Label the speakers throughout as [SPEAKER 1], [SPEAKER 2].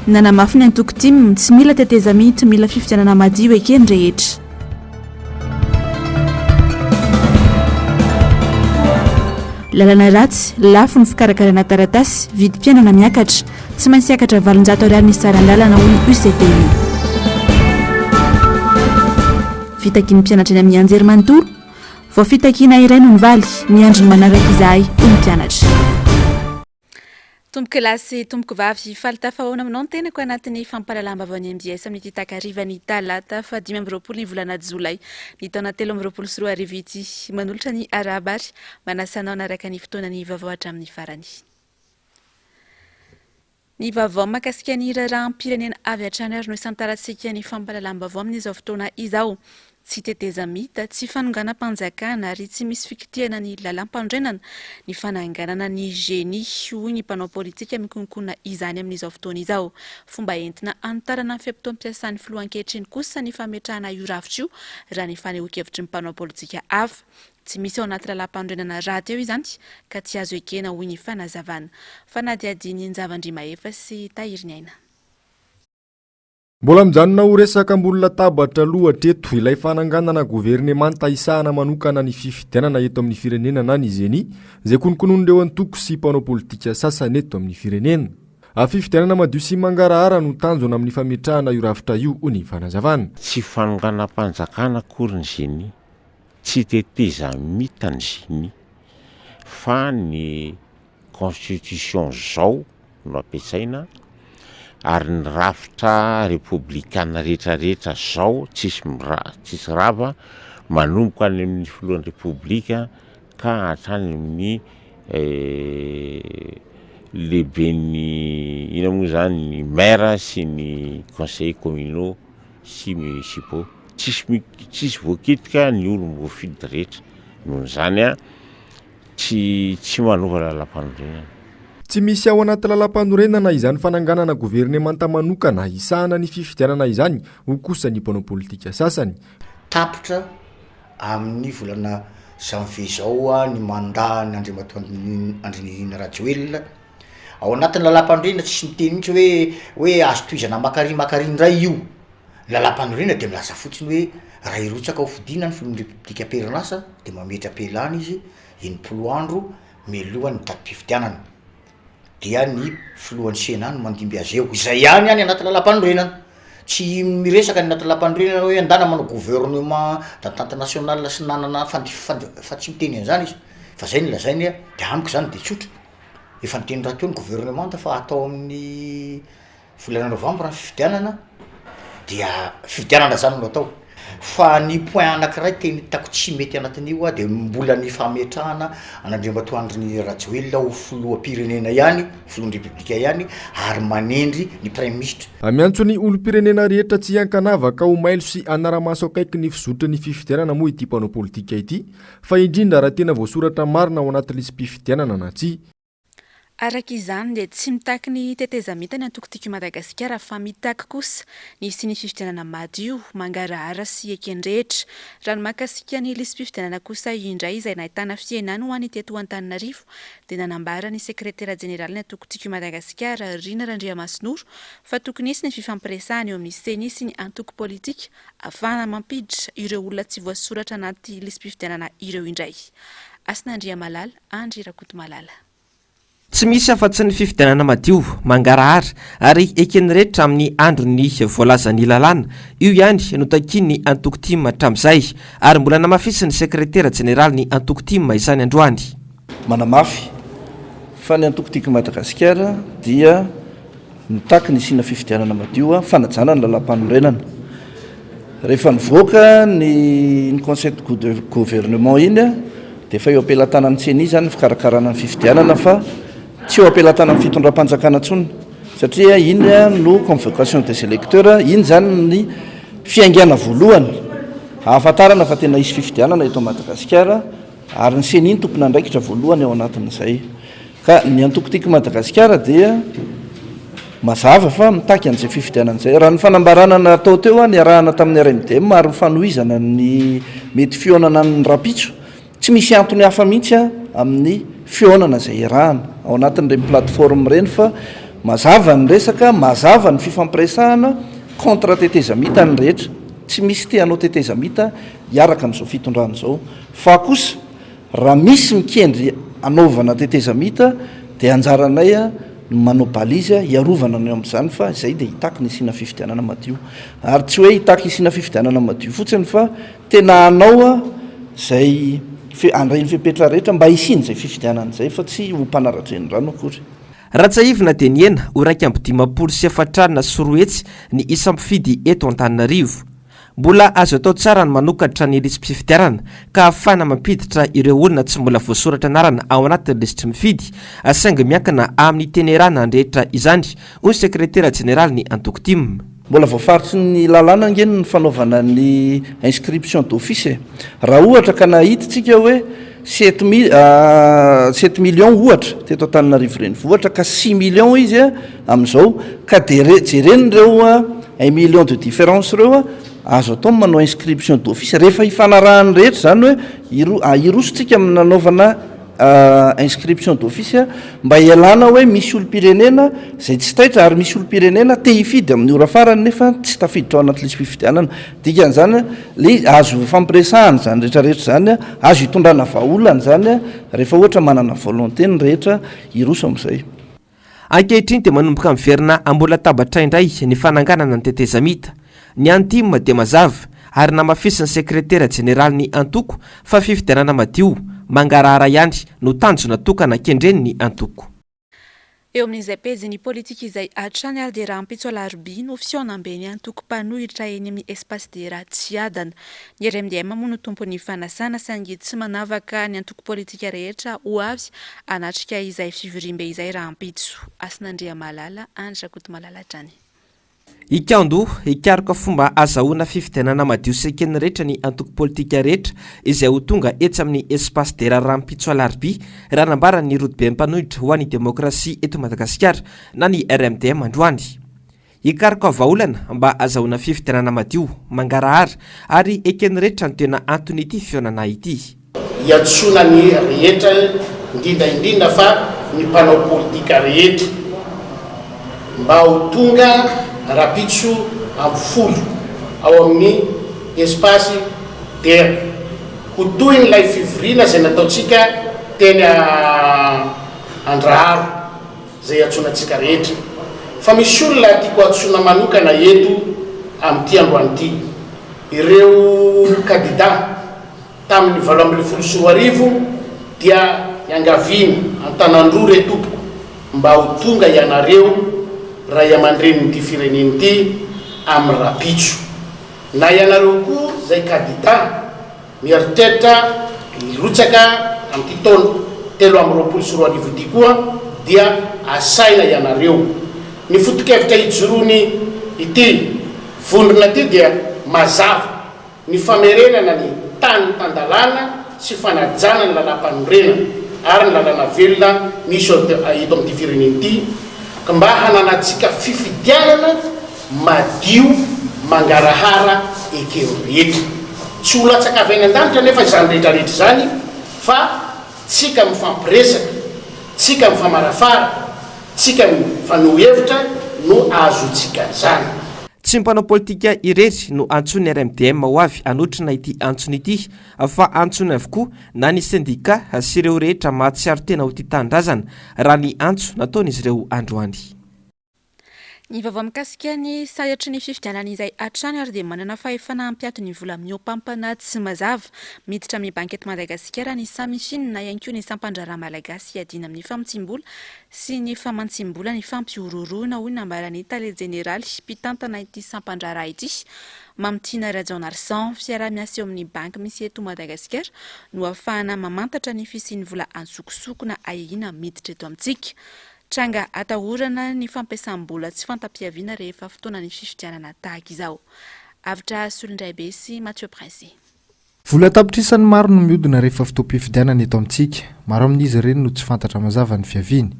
[SPEAKER 1] nanamafy ny antoko tim tsy mila teteza mihitsy mila fifidianana madio ekeny rehetra. Lalana ratsy lafo ny fikarakarana taratasy vidy mpianana miakatra tsy maintsy akatra 700 ariary ny saran-dalana hoy UCTU. Fitakiany mpianatra eny amin'ny anjery manontolo vao fitakiana iray no nivaly miandry ny manaraka izahay hoy ny mpianatra.
[SPEAKER 2] Tomboky lasy tomboky vavy falitafahoana aminao ny tenako anatin'ny fampalalambavao ny MDS amin'ny takarivan'ny talata fa 20 ny volana Jolay ny taona 2024 ity manolotra ny arabary manasanao naraka ny fotoanany vavao hatramin'ny farany. Ny vavao makasika ny raharaham-pirenena avy hatrany ary no isantarantsika ny fampalalambavao amin'izao fotoana izao. Tsy teteza mita, tsy fanonganam-panjakana ary tsy misy fikitiana ny lalam-pandrenana ny fananganana ny génie hoy ny mpanao politika mikonkona izany amin'izao fotoana izao. Fomba entina antarana ny fiapitoam-piasan'ny filoha ankehitriny kosa ny fametrahana io ravitra io raha ny fanehoan-kevitry ny mpanao politika avy. Tsy misy ao anaty lalam-pandrenana raty eo izany ka tsy azo ekena hoy ny fanazavana. Fanadiadiny ny zavandrima efa sy tahiry aina.
[SPEAKER 3] Mbola mijanona ho resaka ambony latabatra lohatreto ilay fananganana governemanta isahana manokana ny fifidianana eto amin'ny firenena na ny zeni izay konokonon'ireo antoko sy mpanao politika sasany eto amin'ny firenena. Fifidianana madio sy mangarahara no tanjona amin'ny fametrahana io ravitra io hoy ny fanazavana.
[SPEAKER 4] Tsy fanonganam-panjakana akory ny zeni, tsy teteza mita ny zeni fa ny constitution zao no ampiasaina ary ny rafitra republikana rehetrarehetra zao tsisy rava manomboka any amin'ny filohan'ny republika ka hatrany amin'ny lehiben'ny ina moa zany ny maire sy ny conseil communaux sy municipaux tsisy voakitika ny olo voafidy rehetra noho zany tsy manova lalam-panorenana.
[SPEAKER 3] Tsy misy ao anaty lalam-panorenana izany fananganana governemanta manokana isahana ny fifidianana izany ho kosa ny mpanao politika sasany.
[SPEAKER 5] Tapitra amin'ny volana janvier zao ny mandat ny Andriamatoa Andrinirina Rajoelina ao anatin'ny lalam-panorenana tsy miteny mihitsy hoe azo toizana makarin-dray io. Lalam-panorenana dia milaza fotsiny hoe raha irotsaka ho fidina ny filohan'ny republika perinasa dia mametra pelana izy enimpolo andro mialohan'ny datim-pifidianana. Dia ny filohan'ny senany mandimby azy eo izay ihany anaty lalam-panorenana tsy miresaka ny anaty lalam-panorenana hoe andana manao gouvernement d'entente nationale sy nanana fa tsy miteny an'izany izy fa zay ny lazainy dia amiko zany dia tsotra efa niteny raha teo ny gouvernement fa atao amin'ny volana novembre ny fifidianana dia fifidianana zany no atao fa ny point anankiray teny hitako tsy mety anatin'io dia mbola ny fametrahana an'Andriamatoa Andrinirina Rajoelina ho filoham-pirenena ihany, filohan'ny republika ihany ary manendry ny prime ministre.
[SPEAKER 3] Amiantso ny olom-pirenena rehetra tsy hankanavaka ho mailo sy anara-maso akaiky ny fizotry ny fifidianana moa ity mpanao politika ity fa indrindra raha tena voasoratra marina ao anaty lisy mpifidianana na tsy.
[SPEAKER 2] Araka izany dia tsy mitaky ny teteza mita ny antoko-tiky Madagasikara fa mitaky kosa ny sy ny fifidianana madio mangarahara sy ekeny rehetra. Raha ny makasika ny lisy mpifidianana kosa indray izay nahitana fiainany ho an'ny teto Antananarivo dia nanambara ny sekretera jeneraly ny antoko-tiky Madagasikara Rina Randriamasinoro fa tokony hisy ny fifampiresahana eo amin'ny seni sy ny antoko politika ahafahana mampiditra ireo olona tsy voasoratra anaty lisy mpifidianana ireo indray. Asinandriamalala, Andry Rakotomalala.
[SPEAKER 6] Tsy misy afa-tsy ny fifidianana madio mangarahara ary ekeny rehetra amin'ny androny voalazan'ny lalàna io ihany no takiany antoko tim hatramin'izay ary mbola namafisy ny sekretera jeneraly ny antoko tim izany androany.
[SPEAKER 7] Manamafy fa ny antoko tiky Madagasikara dia mitaky ny sina fifidianana madio fanajana ny lalam-panorenana. Rehefa nivoaka ny conseil de gouvernement iny dia efa eo ampelantanany tseny izany fikarakarana ny fifidianana fa tsy eo ampelantanany fitondram-panjakana ntsony satria iny no convocation des électeurs iny zany ny fiaingana voalohany ahafantarana fa tena isy fifidianana eto Madagasikara ary ny seny iny tompona andraikitra voalohany ao anatin'izay ka ny antoko tiky Madagasikara dia mazava fa mitaky an'izay fifidianan'izay raha ny fanambarana natao teo ny arahana tamin'ny RMDM ary nyfanohizana ny mety fionana ny rapitso tsy misy antony hafa mihitsy amin'ny fionana izay irahana ao anatin'ireny plateforme ireny fa mazava ny resaka mazava ny fifampiresahana contre tetezamita ny rehetra tsy misy te hanao tetezamita hiaraka amin'izao fitondrana izao fa kosa raha misy mikendry anaovana tetezamita dia anjaranay a manao balizy hiarovana ny amin'izany fa izay dia hitaky ny isiana fifidianana madio ary tsy hoe hitaky isiana fifidianana madio fotsiny fa tena anao a zay andrainy fipetra rehetra mba hisiny izay fifidianana izay fa tsy ho mpanaratra ny rano akory
[SPEAKER 6] ratsaivina dia ny ena ho raika amby 540 sy roetsy ny isam-pifidy eto Antananarivo. Mbola azo atao tsara ny manokatra ny lisy mpifidianana ka ahafana mampiditra ireo olona tsy mbola voasoratra anarana ao anatin'ny lisitry mifidy saingy miankina amin'ny tenerana andrehetra izany hoy sekretera jeneraly ny Antokotime.
[SPEAKER 7] Mbola voafaritsy ny lalàna ngeny ny fanaovana ny inscription d'office raha ohatra ka nahititsika hoe 7 millions ohatra teto Antananarivo renivohitra ka 6 millions izy amin'izao ka jereny reo 1 million de différence reo azo atao manao inscription d'office rehefa hifanarahany rehetra zany hoe irositsika amin'nanaovana inscription d'office mba ialana hoe misy olo-pirenena zay tsy taitra ary misy olo-pirenena te hifidy amin'ny ora farany nefa tsy tafiditra ao anaty lisy mpifidianana dikan'izany le azo fampiresahany zany rehetrarehetra zany azo hitondrana vahaolana zany rehefa ohatra manana volonté ny rehetra iroso amin'izay.
[SPEAKER 6] Ankehitriny dia manomboka miverina ambola tabatra indray ny fananganana ny tetezamita. Ny Antime dia mazava ary namafisiny sekretera jeneraly ny Antoko fa fifidianana madio mangarahara ihany no tanjona tokana kendreny ny Antoko.
[SPEAKER 2] Eo amin'izay pejy ny politika izay hatrany ary dia raha ampitso alarobia no fiaonam-be ny Antoko mpanohitra eny amin'ny espace de raha tsy adana. Ny RMDM moa no tompon'ny fanasana saingy tsy manavaka ny antoko politika rehetra ho avy anatrika izay fivirimbe izay raha ampitso. Asinandria Malala, Andrakoto Malalatrany.
[SPEAKER 6] Ikando ikaroka fomba azahoana fifidianana madio sekeny rehetra ny antoko politika rehetra izay ho tonga etsy amin'ny espace de raha rampitso alarobia raha nambara ny rodobe mpanohitra ho an'ny demokrasia eto Madagasikara na ny RMDM androany. Ikaroka vahaolana mba azahoana fifidianana madio mangarahara ary ekeny rehetra ny tena antony ity fiaonana ity.
[SPEAKER 8] Iatsona ny rehetra indrindra fa ny mpanao politika rehetra mba ho tonga rapitso amin'ny folo ao amin'ny espace dera ho toy ny lay fivirina zay nataotsika teny Andraharo zay atsonatsika rehetra fa misy olona tiako atsona manokana eto amin'ity androany ity ireo candidat tamin'ny 2024 dia iangaviana Antanandroa retompoko mba ho tonga ianareo raha iamandreny ty fireneny ity amin'ny rapitso na ianareo koa zay candidat mieritreritra hirotsaka amin'ity taona 2024 ity koa dia asaina ianareo ny foto-kevitra hijoroany ity vondrona ty dia mazava ny famerenana ny tany tandalana sy fanajana ny lalam-panorena ary ny lalana velona misy eto amin'ity fireneny ity ka mba hananatsika fifidianana madio mangarahara ekeo rehetra tsy ho latsaka avy any an-danitra nefa izany rehetrarehetra zany fa tsika mifampiresaka tsika mifamarafara tsika mifanohevitra no azotsika zany.
[SPEAKER 6] Tsy mpanao politika irery no antsony RMDM ho avy anotrina ity antsony ity fa antsony avokoa na ny sindika sy ireo rehetra mahatsiaro tena ho ty tandrazana raha ny antso nataon'izy ireo androany.
[SPEAKER 2] Ny vaovao mikasika ny sayatry ny fifidianana izay hatrany ary dia manana fahefana ampiato ny vola amin'ny opampana tsy mazava miditra amin'ny banky eto Madagasikara ny samifiny na ihany koa ny sampandraraha malagasy hiadina amin'ny famotsim-bola sy ny famantsim-bola ny fampiororoana hoy nambarany tale jeneraly mpitantana ity sampandraraha ity. Mamtina Rajon Arsan fiara-miasa eo amin'ny banky misy eto Madagasikara no ahafahana mamantatra ny fisian'ny vola ansokosoko na ahihina miditra eto amintsika. Tranga atahorana ny fampiasam-bola tsy fantampiaviana rehefa fotoana ny fifidianana tahaka izao. Avitra Solindray be sy Mathieu Prince.
[SPEAKER 9] Vola tapitrisan'ny maro no miodina rehefa fotoam-pifidianana eto amintsika. Maro amin'izy ireny no tsy fantatra mazava ny fiaviany.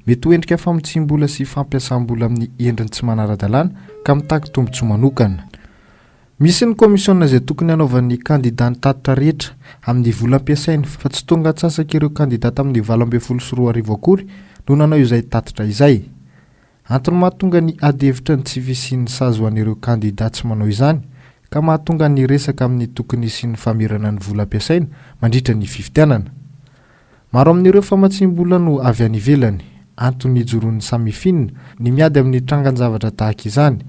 [SPEAKER 9] Mety ho endrika famotsim-bola sy fampiasam-bola amin'ny endriny tsy manara-dalàna ka mitaky tombotsoa manokana. Misy ny komisiona izay tokony hanaovan'ny kandidat tatitra rehetra amin'ny vola ampiasainy fa tsy tonga atsasaka ireo kandidat amin'ny 2024 akory no nanao izay tatitra izay. antony mahatonga ny adevitra ny tsy visian'ny sazo an'ireo kandida tsy manao izany ka mahatonga ny resaka amin'ny tokony sy ny famirana ny vola ampiasaina mandritra ny fifidianana. Maro amin'ireo famatsim-bola no avy any ivelany, antony ijoroan'ny samifinina ny miady amin'ny trangan-javatra tahaka izany.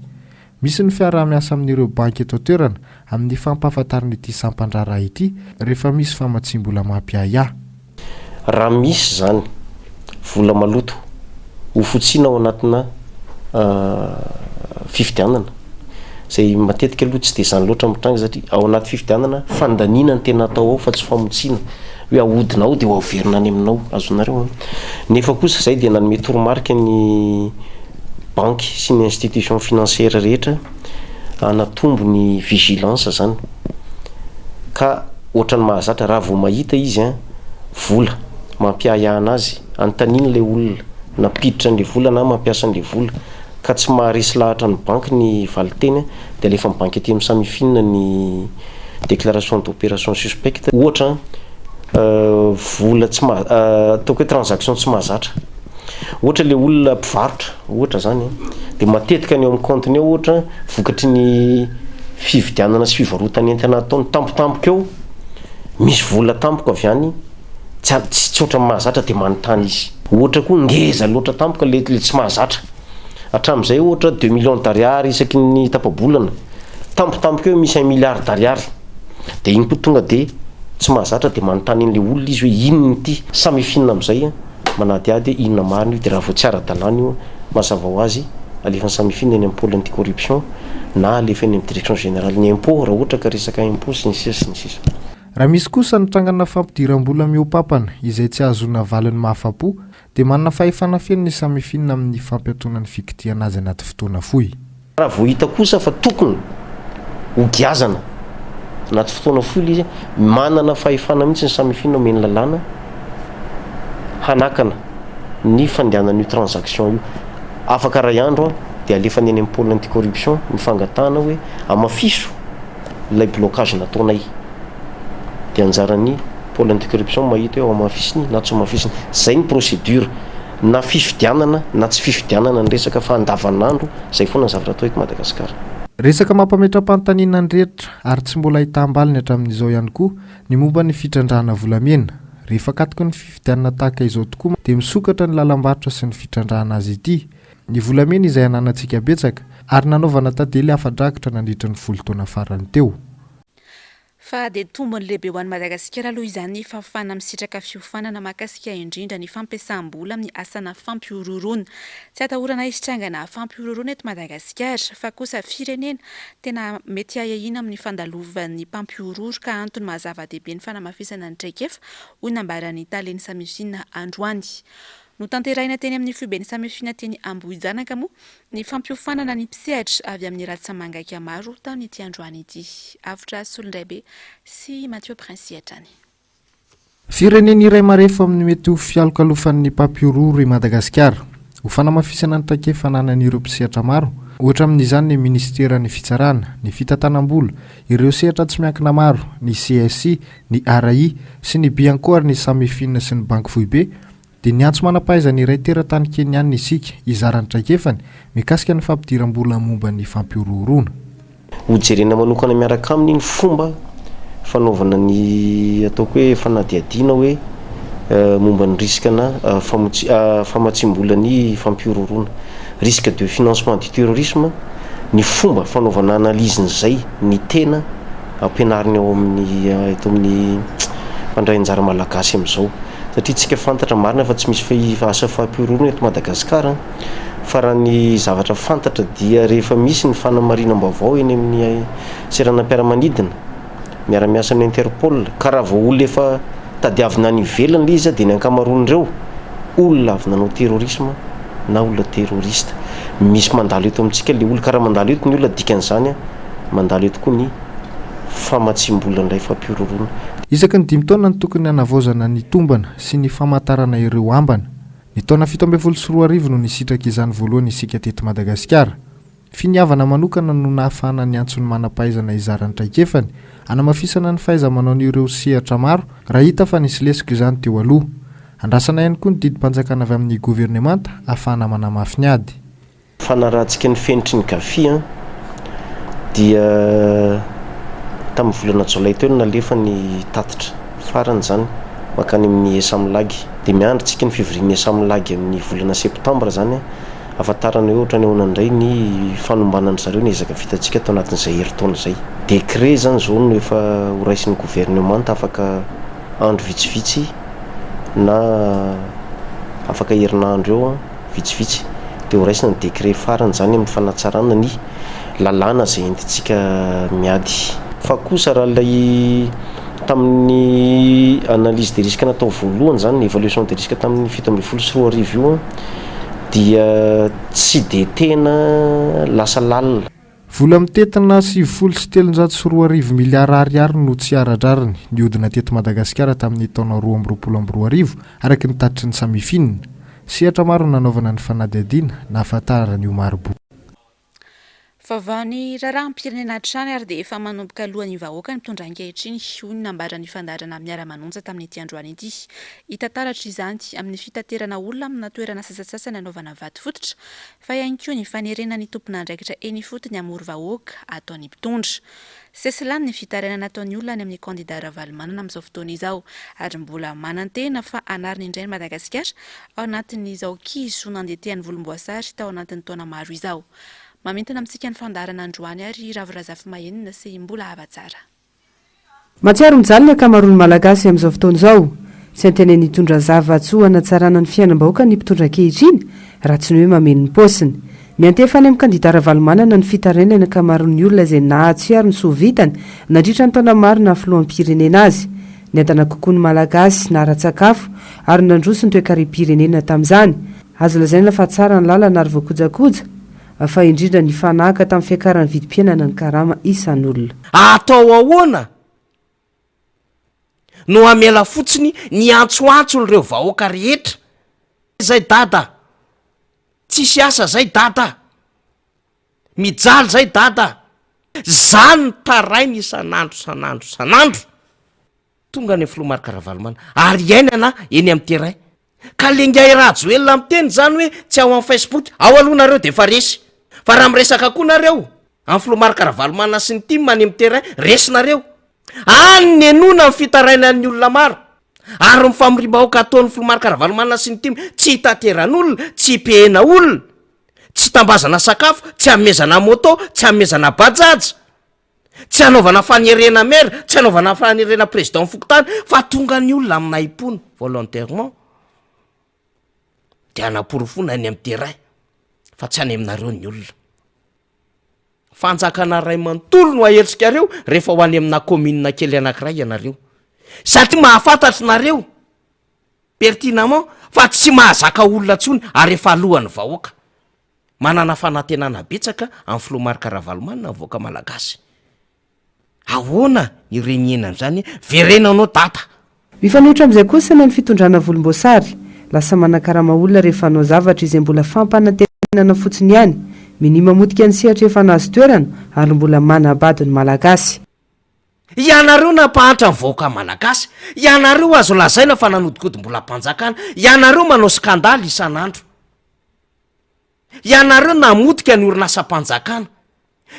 [SPEAKER 9] Misy ny fiarah-miasa amin'ireo banky eto toerana amin'ny fampahafantarana ity sampandraraha ity rehefa misy famatsim-bola mampiahiahy.
[SPEAKER 10] Raha misy zany vola maloto ho fotsiana ao anatina fifidianana zay matetika aloha tsy de zany loatra mitranga satria ao anaty fifidianana fandanina ny tena atao ao fa tsy famotsiana hoe ahodinao de ho averina any aminao azonareo. Nefa kosa zay dia nanome toromarika ny banky sy ny institution financière rehetra anatombo ny vigilance zany ka ohatrany mahazatra raha vao mahita izy vola mampiahiahy anazy antanina le olona napiditra an'le vola na mampiasa an'le vola ka tsy maharesy lahatra ny banky ny valiteny de alefa ny banky aty samifinina ny déclaration d'opération suspecte ohatra vola tsy ataoko hoe transaction tsy mahazatra ohatra le olona mpivarotra ohatra zany de matetika ny eo amin'ny compte-ny eo ohatra vokatry ny fividianana sy fivarotana entana ataony tampotampoka eo misy vola tampoka avy any tsy ohatra mahazatra de manontany izy ohatra koa ngeza loatra tampoka le tsy mahazatra hatram'izay ohatra 2 millions d'ariary isaky ny tapabolana tampotampoka eo misy 1 milliard d'ariary de iny koa tonga de tsy mahazatra de manontany an'le olona izy hoe inona ity samy finina am'izay manadiady inona mariny de raha vao tsy ara-dalàna io mazava ho azy alefa ny samy finina eny amin'ny pôle anti-corruption na alefa eny amin'ny direction générale ny impôt raha ohatra ka resaka impôt sy ny sisa.
[SPEAKER 9] Raha misy kosa nitrangana fampidiram-bola miopampana izay tsy azona valiny mahafapo dia manana fahefana feno ny samifinina amin'ny fampiatonany fikitiana azy anaty fotoana fohy.
[SPEAKER 10] Raha vao hita kosa fa tokony ho giazana anaty fotoana fohy izy manana fahefana mihitsy ny samifinina omeny lalàna hanakana ny fandehanan'io transaction io afaka ray andro dia alefa ny eny amin'ny pôle anti-corruption mifangatahana hoe amafiso ilay blocage nataonay de anjarany pôle anti-corruption mahita hoe amafisiny na tsy amafisiny zay ny procédure na fifidianana na tsy fifidianana ny resaka fa andavanandro zay foana ny zavatra atao eto Madagasikara.
[SPEAKER 9] Resaka mampametra-panontaniana ny rehetra ary tsy mbola hitam-baliny hatramin'izao ihany koa ny momba ny fitrandrahana volamena rehefa katoko ny fifidianana tahaka izao tokoa dia misokatra ny lalam-barotra sy ny fitrandrahana azy ity ny volamena izay ananantsika betsaka ary nanaovana tantely hafa-drakitra nandritra ny folo taona farany teo.
[SPEAKER 2] Fa dia tombony lehibe ho an'i Madagasikara aloha izany fahafahana misitraka fiofanana mahakasika indrindra ny fampiasam-bola amin'ny asana fampiororoana. Tsy atahorana isitrangana fampiororoana eto Madagasikara fa kosa firenena tena mety ahahina amin'ny fandalovan'ny mpampiororo ka antony mahazava-dehibe ny fanamafisana ny traikefa hoy nambaran'ny Taleny Samifinina androany. No tanteraina teny amin'ny fiben'ny Samifinina teny Ambohijanaka moa ny fampiofanana ny mpisehatra avy amin'ny ratsamangaka maro taon'ity androany ity. Avotra Solondraibe sy Mathieu Prince Atrany.
[SPEAKER 9] Firenena iray marefo amin'ny mety ho fialokalofan'ny mpampiororo i Madagasikara ho fanamafisana ny traikefa ananan'ireo mpisehatra maro ohatra amin'izany ny ministeran'ny fitsarana, ny fitantanam-bola, ireo sehatra tsy miankina maro, ny CSI, ny RAI sy ny Biankora ny Samifinina sy ny Banky Foibe dia ny antso manam-pahaizana iray teratany Keniana isika izarany traikefany mikasika ny fampidiram-bola momba ny fampiororoana.
[SPEAKER 10] Ho jerena manokana miaraka aminy ny fomba fanaovana ny ataoko hoe fanadiadiana hoe momba ny riskana famatsim-bola ny fampiororoana, risque de financement du terrorisme, ny fomba fanaovana analyse-n'izay ny tena ampianariny ao amin'ny eto amin'ny mpandray anjara malagasy amin'izao satria tsika fantatra marina fa tsy misy asa fampiororoana eto Madagasikara fa raha ny zavatra fantatra dia rehefa misy ny fanamarinam-baovao eny amin'ny seranam-piaramanidina miara-miasa amin'ny Interpol ka raha vao olona efa tadiavina any ivelany le izy dia ny ankamaroan'ireo olona avy nanao terrorisme na olona terrorista misy mandalo eto amintsika le olona ka raha mandalo eto ny olona dikan'izany mandalo eto koa ny famatsim-bola indray fampiororoana.
[SPEAKER 9] Isaky ny 5 taona ny tokony hanavaozana ny tombana sy ny famantarana ireo ambana. Ny taona 17 no nisitraka izany voalohany isika teto Madagasikara. Finiavana manokana no nahafahana ny antsony manam-pahaizana izarany traikefany hanamafisana ny fahaiza-manaon'ireo sehatra maro raha hita fa nisy lesika izany teo aloha. Andrasana ihany koa ny didim-panjakana avy amin'ny governemanta ahafahana manamafy ny ady.
[SPEAKER 10] fanarahantsika ny fenitry ny gafia dia tamin'ny volana jolay teo nalefa ny tatitra farany zany makany amin'ny esamlagy dia miandritsika ny fivoriany esamlagy amin'ny volana septambra zany afatarana hoe ohatrany ahoanandray ny fanombanany zareo ny ezaka vitatsika tao anatin'izay herintaona zay décret zany zao no efa horaisin'ny gouvernement afaka andro vitsivitsy na afaka herinandro eo vitsivitsy dia horaisina ny décret farany zany amin'ny fanatsarana ny lalàna zay entitsika miady fa kosa raha ilay tamin'ny analyse de risque natao voalohany zany ny évaluation de risque tamin'ny 7.4 io dia tsy de tena lasa lalina.
[SPEAKER 9] Vola mitetina 7.3 miliara ariary no tsy aradrariny niodina teto Madagasikara tamin'ny taona 2022 araky ny tatitry ny samifinina. Sehatra maro nanaovana ny fanadihadiana na afatarana io marobo.
[SPEAKER 2] Vavany raharaham-pirenena hatrany ary dia efa manomboka alohan'ny vahoaka ny mitondra ankehitriny hoy ny nambara ny fandarana miara-manonja tamin'ity androany ity. Hita taratra izany amin'ny fitaterana olona amina toerana sasasasany anaovana vaty fototra fa ihany koa ny fanerena ny tompona andraikitra eny fotony amory vahoaka ataony mpitondra. Sesilany ny fitarenana nataony olona any amin'ny kandida Ravalomanana amin'izao fotoana izao ary mbola manantena fa anariny indray ny Madagasikara ao anatin'izao kizo nandetehan'ny volomboasary tao anatin'ny taona maro izao. Mamintana amintsika ny fandarana androany ary Ravirazafy Mahenina sy mbola hava tsara.
[SPEAKER 11] Matsiaro mijaly ny akamaroany malagasy amin'izao fotoana izao. Tsy anteneny hitondra zava-tsoa hanatsarana ny fiainam-bahoaka ny mpitondra ankehitriny raha tsy ny hoe mameno ny paosiny. Miantefany amin'ny kandida Ravalomanana ny fitarenana ny akamaroan'ny olona izay nahatsiaro ny soa vitany nandritra ny taona maro na filohampirenena azy. Niadana kokoa ny malagasy nara-tsakafo ary nandroso ny toe-karem-pirenena tamin'izany. Azo lazaina fa tsara ny lalana ary voakojakoja. Fa indrindra ny fanaka tamin'ny fiakaran'ny vidim-piainana ny karama isan'olona.
[SPEAKER 12] Atao ahoana no amela fotsiny ny antsoantson'ireo vahoaka rehetra. Zay dada, tsisy asa zay dada, mijaly zay dada, zany ny tarainy isan'andro. Tonga ny filomarika Ravalomanana ary iainana eny amin'ny terrain. Ka lengay rajoelona amin'ny teny zany hoe tsy ao amin'ny Facebook, ao aloha nareo dia efa resy. Fa raha miresaka koa nareo amin'ny filomarika Ravalomanana sy ny tim many amin'ny terrain, resinareo. Any ny enona amin'ny fitarainan'ny olona maro. Ary ny famoriam-bahoaka ataon'ny filomarika Ravalomanana sy ny tim tsy hitateran'olona, tsy hipehena olona, tsy tambazana sakafo, tsy hamezana moto, tsy hamezana bajaja, tsy hanaovana fanerena maire, tsy hanaovana fanerena président fokotany, fa tonga ny olona amina ipony volontairement dia anaporofona any amin'ny terrain fa tsy any aminareo ny olona. Fanjakana ray manontolo no aheltsikareo rehefa ho any amina commune kely anankiray ianareo. Satria mahafantatra nareo pertinemment fa tsy mahazaka olona tsony ary efa alohan'ny vahoaka. Manana fanantenana betsaka amin'ny filomarika Ravalomanana vahoaka malagasy. Ahoana ireny enan'izany verenanao data.
[SPEAKER 11] Mifanohitra amin'izay kosa ny fitondrana volomboasary. Lasa manakarama olona rehefa hanao zavatra izay mbola fampanantenana fotsiny ihany. Miny mamotika ny sehatra efa nazo toerana ary mbola manabady ny malagasy.
[SPEAKER 12] Ianareo nampahatra ny vahoaka malagasy, ianareo azo lazaina fa nanodikody-mbola mpanjakana, ianareo manao skandaly isan'andro. Ianareo namotika ny orinasa mpanjakana.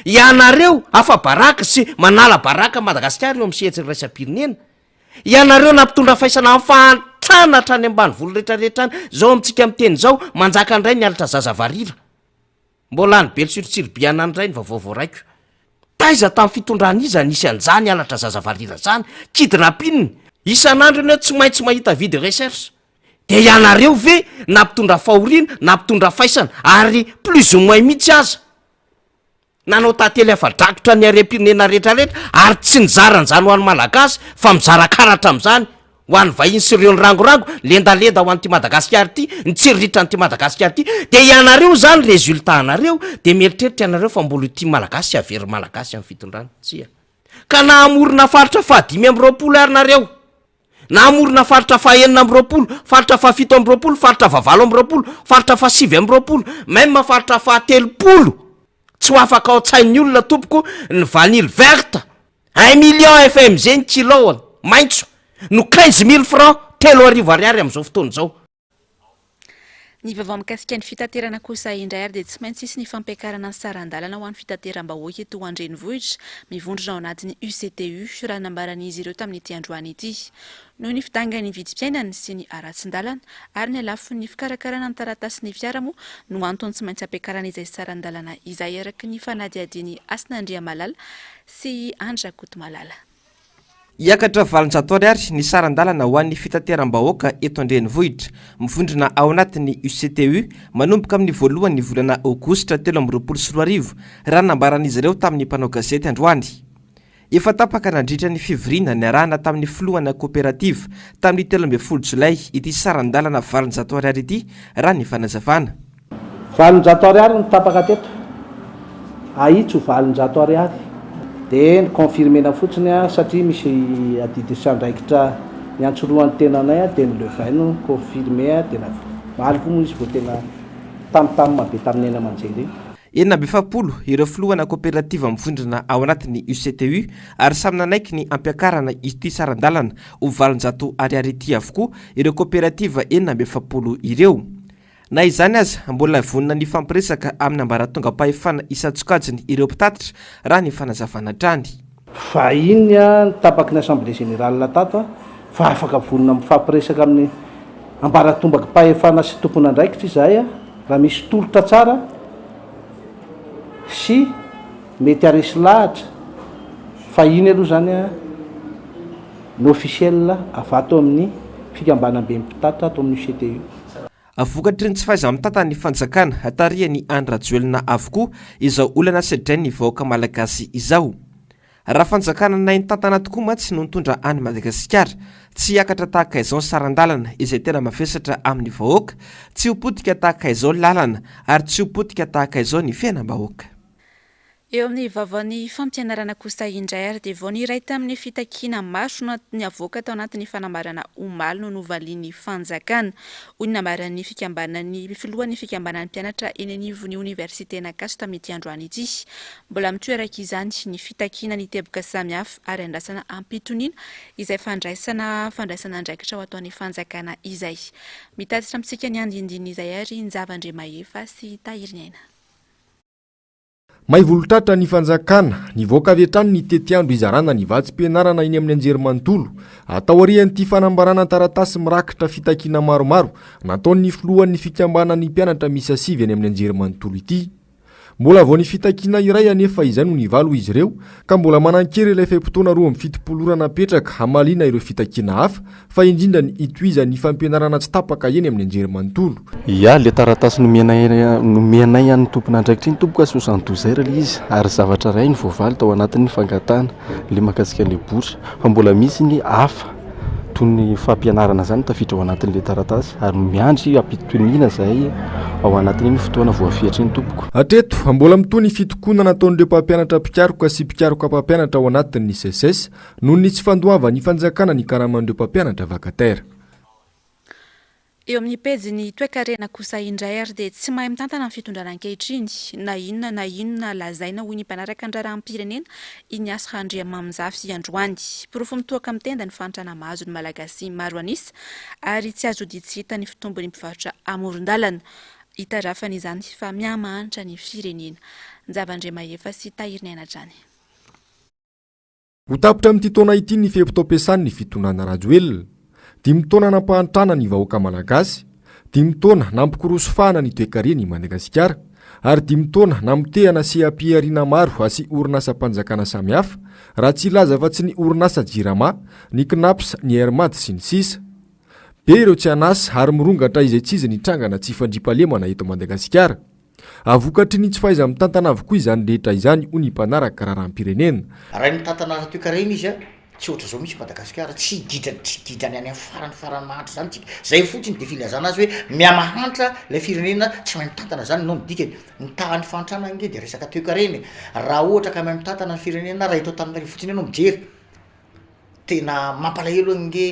[SPEAKER 12] Ianareo afa baraka sy manala baraka Madagasikara eo amin'ny sehatra iraisam-pirenena. Ianareo nampitondra faisana fantrana hatrany ambanivolo rehetrarehetra any, zao amintsika miteny zao manjaka andray ny alitra zaza varira. Mbola ny Belosirtsirbiana andray ny vaovao raiko. Taiza tamin'ny fitondrana iza nisy an'izany alatra zaza varira zany, kidnapping, isan'andro ianao tsy maintsy mahita video recherche. Dia ianareo ve nampitondra fahoriana, nampitondra faisana ary plus ou moins mihitsy aza. Nanao tantely afa-drakotra ny harem-pirenena rehetrarehetra ary tsy nizaran'izany ho an'ny malagasy fa mizara karatra amin'izany ho an'ny vahiny sy ireo ny rangorango lendalenda ho an'ity Madagasikara ity, ny tsiriritra n'ity Madagasikara ity. Dia ianareo zany résultat anareo dia mieritreritra ianareo fa mbola ity malagasy avery malagasy amin'ny fitondrana. Tsia. Ka nahamorona faritra fa 520 ary nareo. Nahamorona faritra fa 420, faritra fa 720, faritra fa 820, faritra fa 720, même faritra fa 30. Tsy ho afaka ao tsain'ny olona tompoko ny vanille verte 1 million FMZ ny kilo maitso no 15 000 francs 3 arivo ariary amin'izao fotoana izao.
[SPEAKER 2] Ny vaovao mikasika ny fitaterana kosa indray ary dia tsy maintsy isy ny fampiakarana ny sarandalana ho an'ny fitateram-bahoaka eto Andrenivohitra mivondrona ao anatin'ny UCTU raha nambaran'izy ireo tamin'ity androany ity. Noho ny fidangany vidim-piainana sy ny aratsin-dalana ary ny alafon'ny fikarakarana ny taratasy ny fiara moa no antony tsy maintsy ampiakarana izay sarandalana izay araka ny fanadiadiany Asinandriamalala sy Andrakotomalala.
[SPEAKER 6] Iakatra valonjato ariary ny sarandalana ho an'ny fitateram-bahoaka eto Andrenivohitra mivondrona ao anatin'ny UCTU manomboka amin'ny voalohan'ny volana Aogositra 2024 raha nambaran'izy ireo tamin'ny mpanao gazety androany. Efa tapaka nandritra ny fivoriana ny arahana tamin'ny filohana kooperativa tamin'ny 13 Jolay ity sarandalana valonjato ariary ity raha ny fanazavana.
[SPEAKER 7] Valonjato ariary ny tapaka teto. Ahitso valonjato ariary. Dia confirmena fotsiny satria misy adidy sandraikitra ny antsoroan'ny tenanay dia ny levaino confirmé tena maliko moa izy vao tena tamtamma be tamin'ny ena aman-jery.
[SPEAKER 6] 70 ireo filohana kooperativa mivondrona ao anatin'ny UCTU ary samy nanaiky ny ampiakarana ity sarandalana ho valonjato ariary ity avokoa ireo kooperativa 70 ireo. Na izany aza mbola vonina ny fampiresaka amin'ny ambaratonga pahefana isan-tsokajiny ireo mpitatitra raha ny fanazavana trany.
[SPEAKER 7] Fa iny ny tapaky ny assemblée générale tato fa afaka vonina mifampiresaka amin'ny ambaratonga pahefana sy tompon'andraikitra izahay raha misy tolotra tsara sy mety aresy lahatra fa iny aloha zany ny officiel avato amin'ny fikambanam-be mpitatitra ato amin'ny UCTU.
[SPEAKER 6] Vokatry ny tsy faiza mitata ny fanjakana atarihany Andrajoelina avokoa izao olana sedrainy vahoaka malagasy izao. Raha fanjakana nainy tantana tokoa mantsy no nitondra any Madagasikara, tsy hiakatra tahaka izao sarandalana izay tena mavesatra amin'ny vahoaka, tsy hopotika tahaka izao lalana ary tsy hopotika tahaka izao ny fiainam-bahoaka.
[SPEAKER 2] Eo amin'ny vaovaon'ny fampianarana kosa indray ary dia vao niray tamin'ny fitakiana maro ny avoaka tao anatin'ny fanambarana omaly no novalian'ny fanjakana. Hoy ny nambaran'ny fikambanan'ny filohan'ny fikambanan'ny mpianatra eny anivon'ny oniversité Ankatso tamin'ity androany ity. Mbola mitoeraka izany ny fitakiana ny teboka samihafa ary andrasana ampitoniana izay fandraisana andraikitra ho ataon'ny fanjakana izay. Mitatitra amintsika ny andindiny izay ary ny Zavandremahefa sy Tahirinaina.
[SPEAKER 3] May volotratra ny fanjakana ny voaka avy hatrany ny tetiandro izarana ny vatsim-pianarana eny amin'ny anjerimanontolo atao arian'ity fanambarana taratasy mirakitra fitakiana maromaro nataon'ny filohan'ny fikambanan'ny mpianatra misy asivy eny amin'ny anjerimanontolo ity. Mbola vao ny fitakiana iray anefa izay no nivalo izy ireo ka mbola manankery ilay feim-potoana 27 napetraka hamalina ireo fitakiana hafa fa indrindra ny itoizan'ny fampianarana tsy tapaka eny amin'ny anjerimanontolo.
[SPEAKER 13] Ya le taratasy nomenay any tompon'andraikitra iny tompoka sosany dozera le izy ary zavatra ray ny voavaly tao anatin'ny fangatana le makasika le bourse fa mbola misy ny hafa toy ny fampianarana zany tafiditra ao anatin'le taratasy ary miandry ampitoniana zay ao anatin'iny fotoana voafehitra iny tompoko.
[SPEAKER 3] Hatreto mbola mitoy ny fitokonana nataon'ireo mpampianatra mpikaroka sy mpikaroka mpampianatra ao anatin'ny CSS noho ny tsy fandoava ny fanjakana ny karaman'ireo mpampianatra vakatera.
[SPEAKER 2] Eo amin'ny pejy toe-karena kosa indray ary dia tsy mahay mitantana amin'ny fitondrana ankehitriny na inona lazaina hoy ny mpanaraka andraraham-pirenena Ignace Andriamamizafy androany. Porofo mitoaka mitenda ny fantrana mahazo ny malagasy maro anisa ary tsy azo ditsita ny fitombony mpivarotra amoron-dalana. Hitarafana izany fa miamahanitra ny firenena. Zavandremahefa sy Tahirinaina trany.
[SPEAKER 3] Ho tapitra amin'ity taona ity ny fehim-pitom-piasany ny fitonana Rajoelina. 5 taona nampahantrana ny vahoaka malagasy, 5 taona nampikorosoafana ny toe-karena i Madagasikara, ary 5 taona namotehana sy ampiariana maro asy orinasa mpanjakana samihafa, raha tsy ilaza fa tsy ny orinasa Jirama, ny Knaps, ny Hermad sy ny sisa. Be ireo tsy anasa ary mirongatra izay tsy izy ny trangana tsy fandripalemana eto Madagasikara. Avokatry ny tsy faiza mitantana avokoa izany rehetra izany ho ny mpanaraka raharaham-pirenena.
[SPEAKER 5] Raha mitantana toe-karena izy tsy ohatra zao misy Madagasikara tsy didrany any farany mahantra zany tsika zay fotsiny de filazana azy hoe miamahantra ilay firenena tsy mahay mitantana zany no midikany ny tahany fantrana nge de resaka toe-karena raha ohatra ka mahay mitantana ny firenena raha eto tamin'ny fotsiny ianao mijery tena mampalahelo nge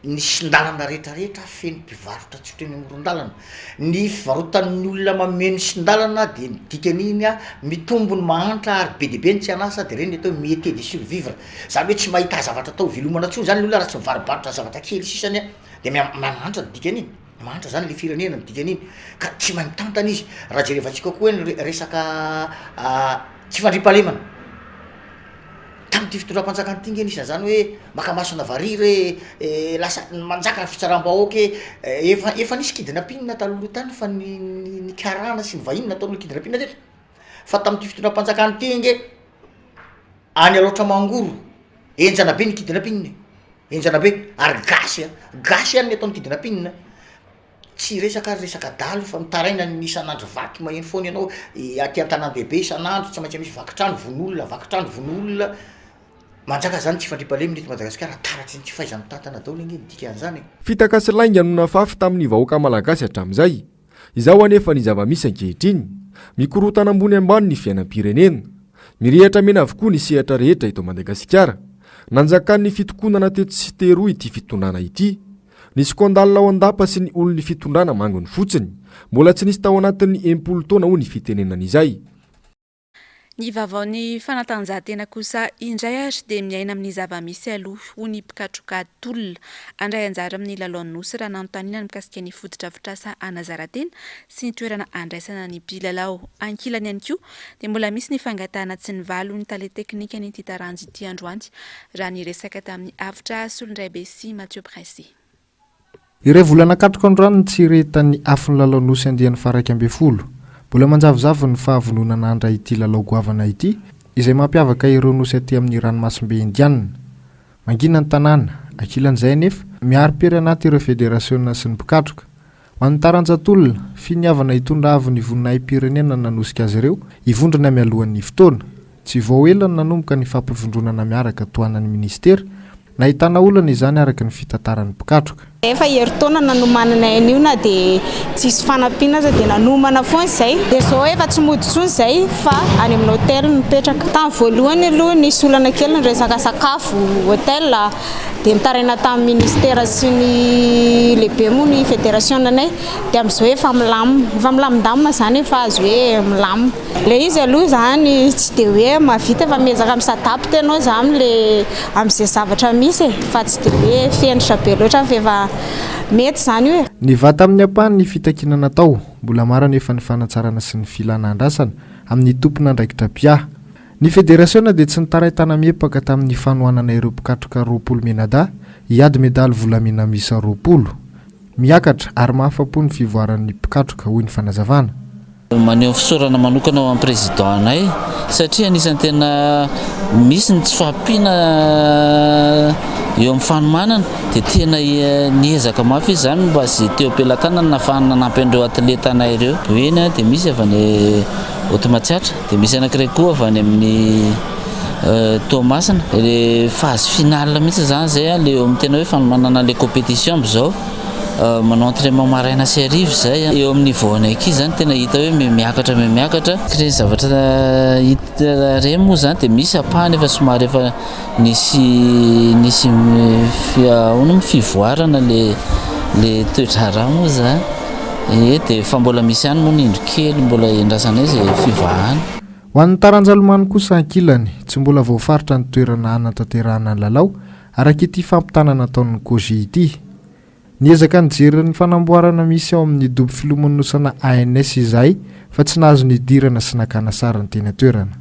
[SPEAKER 5] ny sindalana rehetrarehetra feno mpivarotra tsy otrany amoron-dalana ny fivarotan'ny olona mameno sindalana de midikany iny mitombony mahantra ary be de be ny tsy anasa de reny atao métier de survivre zany hoe tsy mahita zavatra atao velomana tsony zany ny olona raha tsy mivarobarotra zavatra kely sisany de mahantra ny dikany iny. manitra zany le firenena midika an'iny ka tsy mahay mitantana izy raha jerevantsika koa hoe resaka tsy fandrimpahalemana tam'ty fitondram-panjakana ty ngeny isan'zany hoe makamasona variry lasa manjaka fitsaram-bahoaky efa nisy kidinapinina taloloha tany fa ny karana sy ny vahiny nataon'olo kidinapinina teto fa tam'ty fitondram-panjakana ty nge any aloatra mangoro enjana be ny kidinapinina enjana be ary gasy any ny ataon'ny kidinapinina tsy resaka dalo fa mitaraina ny isan'andro vaky maheno foana ianao aty an-tanan-dehibe isan'andro tsy maintsy misy vakitrano von'olona manjaka zany tsy fandrimpahalemina eto Madagasikara taratry ny tsy fahaizany mitantana daholo nge midika an'izany
[SPEAKER 3] fitakasy lainga no nafafy tamin'ny vahoaka malagasy hatramin'izay izao anefa ny zava-misy ankehitriny mikorotana ambony ambany ny fiainam-pirenena mirehatra mena avokoa ny sehatra rehetra eto Madagasikara nanjakan'ny fitokonana teto sy teroa ity fitondrana ity ny skandale ao andapa sy ny olon'ny fitondrana mangony fotsiny mbola tsy nisy tao anatin'ny 10 taona ho ny fitenenana izay.
[SPEAKER 2] Ny vavaon'ny fanatanjahantena kosa indray ary dia miaina amin'ny zava-misy aloha ho ny pikatrokatolona andray anjara amin'ny lalaon'ny nosy raha nanontaniana mikasika ny fotodrafitrasa anazaratena sy ny toerana andraisana ny mpilalao. Ankilany ihany koa dia mbola misy ny fangatahana tsy ny valo ny tale teknika ny titaranjy ity androany raha ny resaka tamin'ny avitra Solondray be sy Mathieu Pressy.
[SPEAKER 9] Ireo volana katroka androany tsy rehetan'ny afin'ny lalao nosy andian'ny faraka ambe folo. Mbola manjavozavo ny fahavononana andra ity lalao goavana ity izay mampiavaka ireo nosy aty amin'ny ranomasimbe indianina. Mangina ny tanàna, ankilan'izay nefa miaro-pery anaty ireo federasiona sy ny mpikatroka. Ho an'ny taranjatolona, finiavana hitondra avy ny voninahim-pirenena nanosika azy ireo hivondrona mialohan'ny fotoana. Tsy vao ela ny nanomboka ny fampivondronana miaraka toanan'ny ministera nahitana olana izany araka ny fitantaran'ny mpikatroka.
[SPEAKER 14] Efa heritaona nanomanana an'io na dia tsisy fanampiana aza dia nanomana foana izay dia zao efa tsy mody intsony izay fa any amin'ny hôtely mipetraka. Tamin'ny voalohany aloha nisy olana kely ny resaka sakafo hôtel dia mitaraina tamin'ny ministera sy ny lehibe moa ny fédération anay dia amin'izao efa milamindamina zany efa azo hoe milamina. Ilay izy aloha zany tsy dia hoe mahavita fa miezaka misadapte ianao za amin'izay zavatra misy fa tsy dia hoe fenitra be loatra fa efa mety zany hoe.
[SPEAKER 9] Ny vata amin'ny ampahany ny fitakinana tao mbola maro nefa ny fanatsarana sy ny filana andrasana amin'ny tompona andraikitra pia. Ny federasiona dia tsy nitaraitana miepaka tamin'ny fanohanana ireo mpikatroka 20 menada hiady medaly volamena misa 20 miakatra ary mahafapo ny fivoaran'ny mpikatroka hoy ny fanazavana.
[SPEAKER 15] Maneho fisaorana manokana ao amin'ny président anay satria anisan'ny tena misy ny tsy fahampiana eo amin'ny fanomanana dia tena niezaka mafy izy zany mba sy teo am-pelantanana nahafahana nanampy an'ireo atleta anay ireo. Eny dia misy avy any Automatsiatra dia misy anankiray koa avy any amin'ny Toamasina le phase finale mihitsy zany zay le eo amin'ny tena hoe fanomanana le compétition am'izao manao entraînement maraina sy hariva zay eo amin'ny niveau anaiky zany tena hita hoe miakatra kre zavatra hita re moa zany dia misy apahany efa somary efa nisy fivoarana le toedrara moa zany dia fa mbola misy ihany moa nindro kely mbola endrasanay zay fivahana.
[SPEAKER 9] Ho an'ny taranjalomany kosa ankilany tsy mbola voafaritra ny toerana anatanterahana ny lalao araka ity fampitanana ataon'ny koji ity. Niezaka nijery ny fanamboarana misy ao amin'ny dobo filomanosana ANS izay fa tsy nahazo nidirana sy nakana sara ny tena toerana.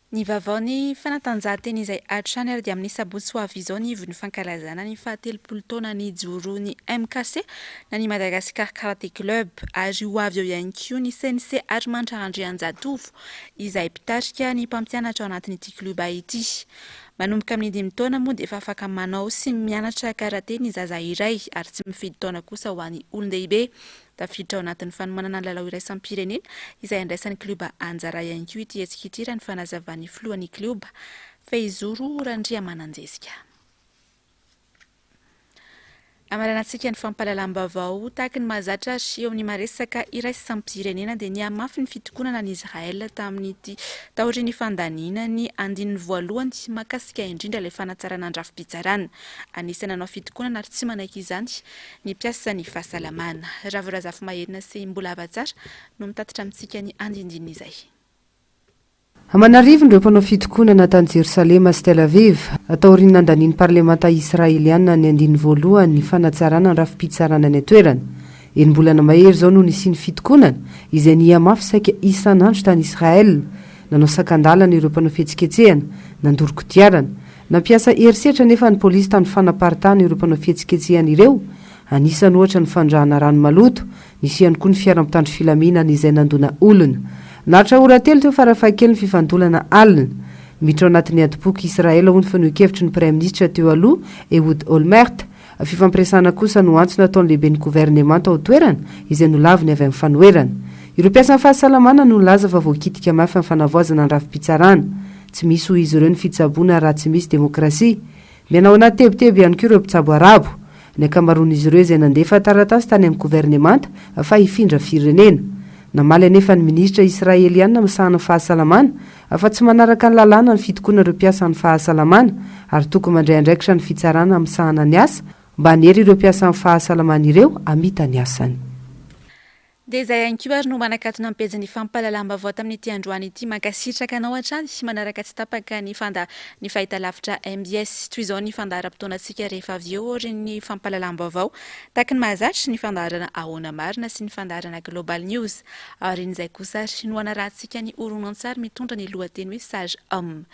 [SPEAKER 2] Ny vavaon'ny fanatanjahantena izay hatrany ary dia amin'ny sabotsy ho avy izao ny ivon'ny fankalazana ny 70 taona ny joroan'ny MKC na ny Madagascar Karate Club ary ho avy eo ihany koa ny CNC ary Mantrandrianjatovo izay mpitarika ny mpampianatra ao anatin'ity kluba ity. Manomboka amin'ny 5 taona moa dia efa afaka manao sy mianatra karate ny zaza iray ary tsy mifidy taona kosa ho an'ny olon-dehibe. Tafiditra ao anatin'ny fanomanana lalao iraisam-pirenena izay andraisan'ny kluba anjara ihany koa ity hetsika ity raha ny fanazavan'ny filohan'ny kluba Feizuru Randriamananjesika. Amaranantsika ny fampahalalam-baovao tahaka ny mahazatra eo amin'ny maresaka iraisam-pirenena dia niamafy ny fitokonana ny Israel tamin'ity taorian'ny fandaniana ny andininy voalohany makasika indrindra ilay fanatsarana andrafim-pitsarana. Anisany nanao fitokonana ary tsy manaiky izany ny mpiasa ny fahasalamana. Ravorazafy maherina sy mbola hava tsara no mitatitra amintsika ny andindinina izay.
[SPEAKER 11] amanarivon'ireo mpanao fitokonana tany jerosalema sy tel aviv atao orinina andaniany parlemanta israeliana ny andiny voalohany ny fanatsarana ny rafi-pitsarana ny atoerana enimbolana mahery zao no nisy ny fitokonana izay niamafy saika isan'andro tany israel nanao sakandalana ireo mpanao fihetsiketsehana nandoro-kodiarana nampiasa herisetra nefa ny polisy tany fanaparitana ireo mpanao fihetsiketsehana ireo anisany ohatra ny fandrahana rano maloto nisy ihany koa ny fiara-mitandro filaminana izay nandona olona nahatra ora telo teo farafakely ny fifandolana alina miditra ao anatin'ny adiboky israela ho ny fanoekevitry ny praiminisitra teo aloha Ehud Olmert fifampiresana kosa no antsona ataon'ny lehibe ny gouvernemanta ao toerana izay nolaviny avy amin'ny fanoerana ireo mpiasa ny fahasalamana no laza fa voakitika mafy amin'ny fanavoazana ny rafi-pitsarana tsy misy ho izy ireo ny fitsaboana raha tsy misy demokrasia mianao anaty tebotebo ihany koa ireo mpitsabo arabo ny akamaroan'izy ireo izay nandefa taratasy tany amin'ny gouvernemanta fa hifindra firenena namaly anefa ny ministra israeliana misahana ny fahasalamana afa tsy manaraka ny lalàna ny fitokoana ireo mpiasa ny fahasalamana ary tokony mandray andraikitra ny fitsarana misahana ny asa mba hanery ireo mpiasa ny fahasalamana ireo amita ny asany
[SPEAKER 2] dia izay anko ary no manakatona ampejany fampalalam-baovao tamin'ity androany ity mankasitraka anao hatrany manaraka tsy tapaka ny fahitalavitra MBS toy izao ny fandaharam-potoanantsika rehefa avy eo ory ny fampalalam-baovao tahaka ny mahazatra ny fandaharana ahoana marina sy ny fandaharana global news ary n'izay kosa no anarahantsika ny oronan-tsary mitondra ny lohateny hoe sage homme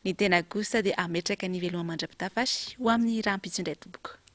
[SPEAKER 2] ny tena kosa dia ametraka ny veloma mandrapitafasy ho amin'ny rahampitsondray tomboko